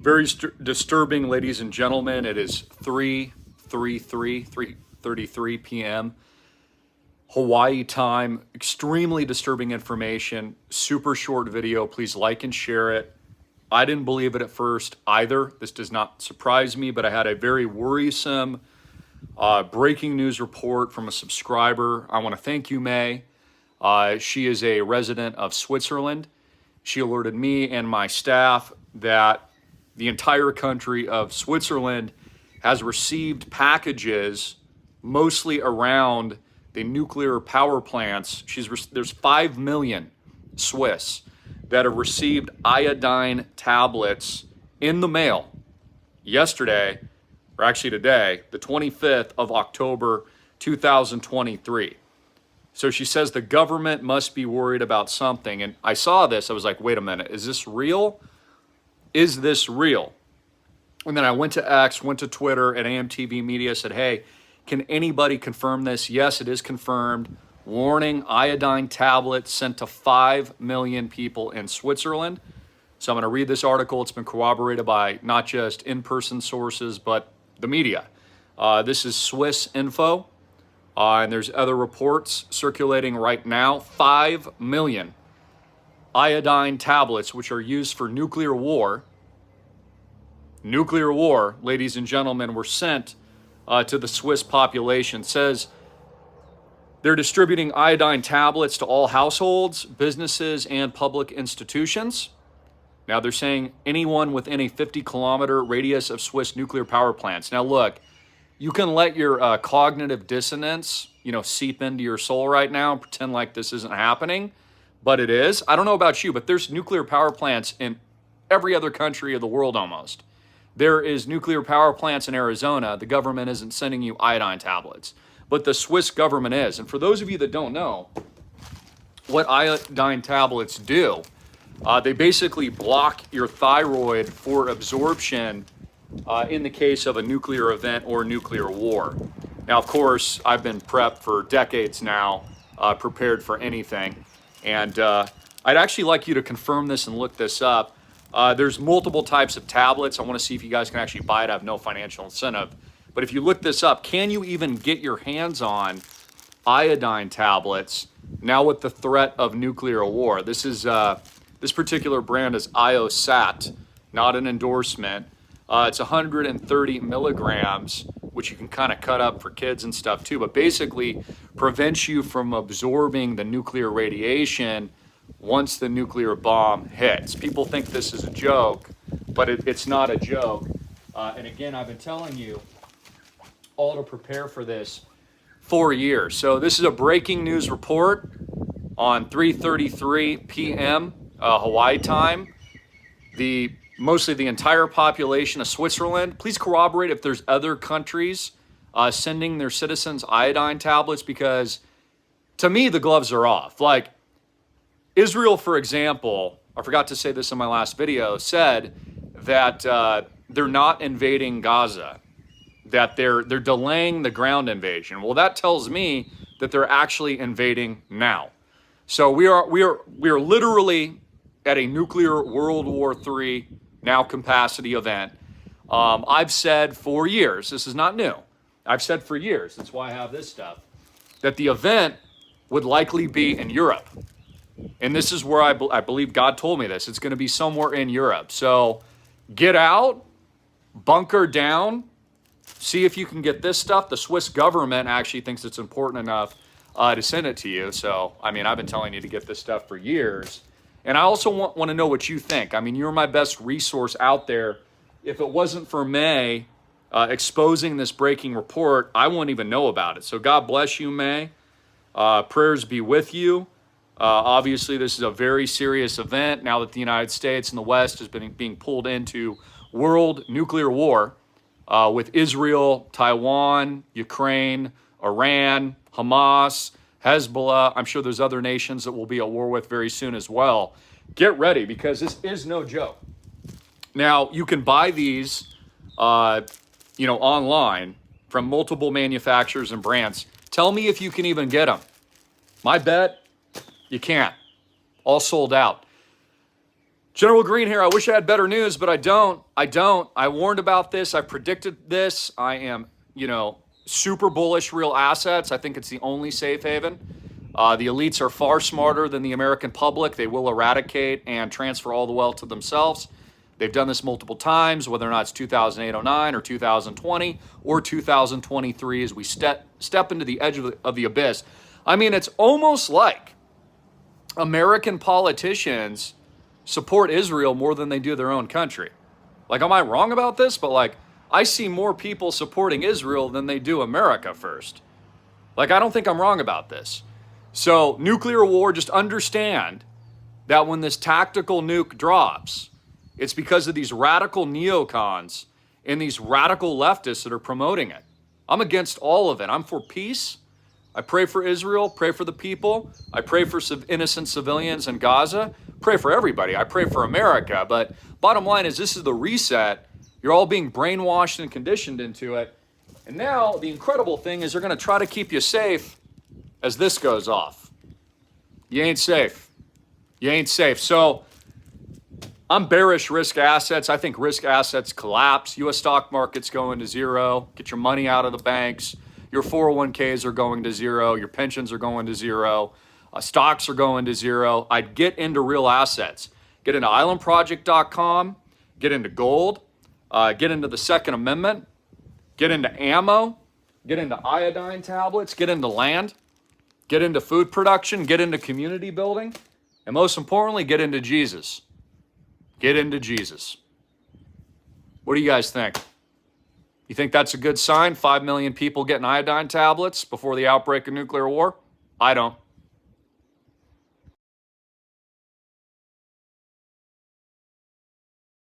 Very disturbing, ladies and gentlemen. It is 3:33 p.m. Hawaii time. Extremely disturbing information. Super short video. Please like and share it. I didn't believe it at first either. This does not surprise me, but I had a very worrisome breaking news report from a subscriber. I want to thank you, May. She is a resident of Switzerland. She alerted me and my staff that the entire country of Switzerland has received packages mostly around the nuclear power plants. There's 5 million Swiss that have received iodine tablets in the mail yesterday, or actually today, the 25th of October, 2023. So she says the government must be worried about something. And I saw this, I was like, wait a minute, is this real? Is this real? And then I went to X, went to Twitter, and AMTV Media said, hey, can anybody confirm this? Yes, it is confirmed. Warning, iodine tablets sent to 5 million people in Switzerland. So I'm going to read this article. It's been corroborated by not just in-person sources, but the media. This is Swiss info, and there's other reports circulating right now. 5 million iodine tablets, which are used for nuclear war, ladies and gentlemen, were sent to the Swiss population. It says they're distributing iodine tablets to all households, businesses, and public institutions. Now they're saying anyone within a 50-kilometer radius of Swiss nuclear power plants. Now look, you can let your cognitive dissonance, seep into your soul right now and pretend like this isn't happening, but it is. I don't know about you, but there's nuclear power plants in every other country of the world almost. There is nuclear power plants in Arizona. The government isn't sending you iodine tablets, but the Swiss government is. And for those of you that don't know what iodine tablets do, they basically block your thyroid for absorption in the case of a nuclear event or nuclear war. Now, of course, I've been prepped for decades now, prepared for anything. And I'd actually like you to confirm this and look this up. There's multiple types of tablets. I want to see if you guys can actually buy it. I have no financial incentive. But if you look this up, can you even get your hands on iodine tablets now with the threat of nuclear war? This particular brand is IOSAT, not an endorsement. It's 130 milligrams, which you can kind of cut up for kids and stuff too, but basically prevents you from absorbing the nuclear radiation once the nuclear bomb hits. People think this is a joke, but it's not a joke. And again, I've been telling you all to prepare for this for years. So this is a breaking news report on 3:33 p.m. Hawaii time. Mostly the entire population of Switzerland. Please corroborate if there's other countries sending their citizens iodine tablets, because to me, the gloves are off. Like Israel, for example, I forgot to say this in my last video, said that they're not invading Gaza, that they're delaying the ground invasion. Well, that tells me that they're actually invading now. So we are literally at a nuclear World War III now capacity event. I've said for years, this is not new. I've said for years, that's why I have this stuff, that the event would likely be in Europe. And this is where I believe God told me this. It's going to be somewhere in Europe. So get out, bunker down, see if you can get this stuff. The Swiss government actually thinks it's important enough to send it to you. So, I've been telling you to get this stuff for years. And I also want to know what you think. You're my best resource out there. If it wasn't for May exposing this breaking report, I wouldn't even know about it. So God bless you, May. Prayers be with you. Obviously, this is a very serious event now that the United States and the West has been being pulled into world nuclear war with Israel, Taiwan, Ukraine, Iran, Hamas, Hezbollah. I'm sure there's other nations that we'll be at war with very soon as well. Get ready, because this is no joke. Now, you can buy these, online from multiple manufacturers and brands. Tell me if you can even get them. My bet, you can't. All sold out. General Green here. I wish I had better news, but I don't. I warned about this. I predicted this. I am, super bullish real assets. I think it's the only safe haven. The elites are far smarter than the American public. They will eradicate and transfer all the wealth to themselves. They've done this multiple times, whether or not it's 2008-09 or 2020 or 2023 as we step into the edge of the abyss. I mean, it's almost like American politicians support Israel more than they do their own country. Like, am I wrong about this? But like, I see more people supporting Israel than they do America first. Like, I don't think I'm wrong about this. So nuclear war, just understand that when this tactical nuke drops, it's because of these radical neocons and these radical leftists that are promoting it. I'm against all of it. I'm for peace. I pray for Israel, pray for the people. I pray for innocent civilians in Gaza. Pray for everybody. I pray for America. But bottom line is, this is the reset. You're all being brainwashed and conditioned into it. And now the incredible thing is they're going to try to keep you safe as this goes off. You ain't safe. You ain't safe. So I'm bearish risk assets. I think risk assets collapse. U.S. stock market's going to zero. Get your money out of the banks. Your 401ks are going to zero. Your pensions are going to zero. Stocks are going to zero. I'd get into real assets. Get into islandproject.com. Get into gold. Get into the Second Amendment. Get into ammo. Get into iodine tablets. Get into land. Get into food production. Get into community building. And most importantly, get into Jesus. Get into Jesus. What do you guys think? You think that's a good sign? 5 million people getting iodine tablets before the outbreak of nuclear war? I don't.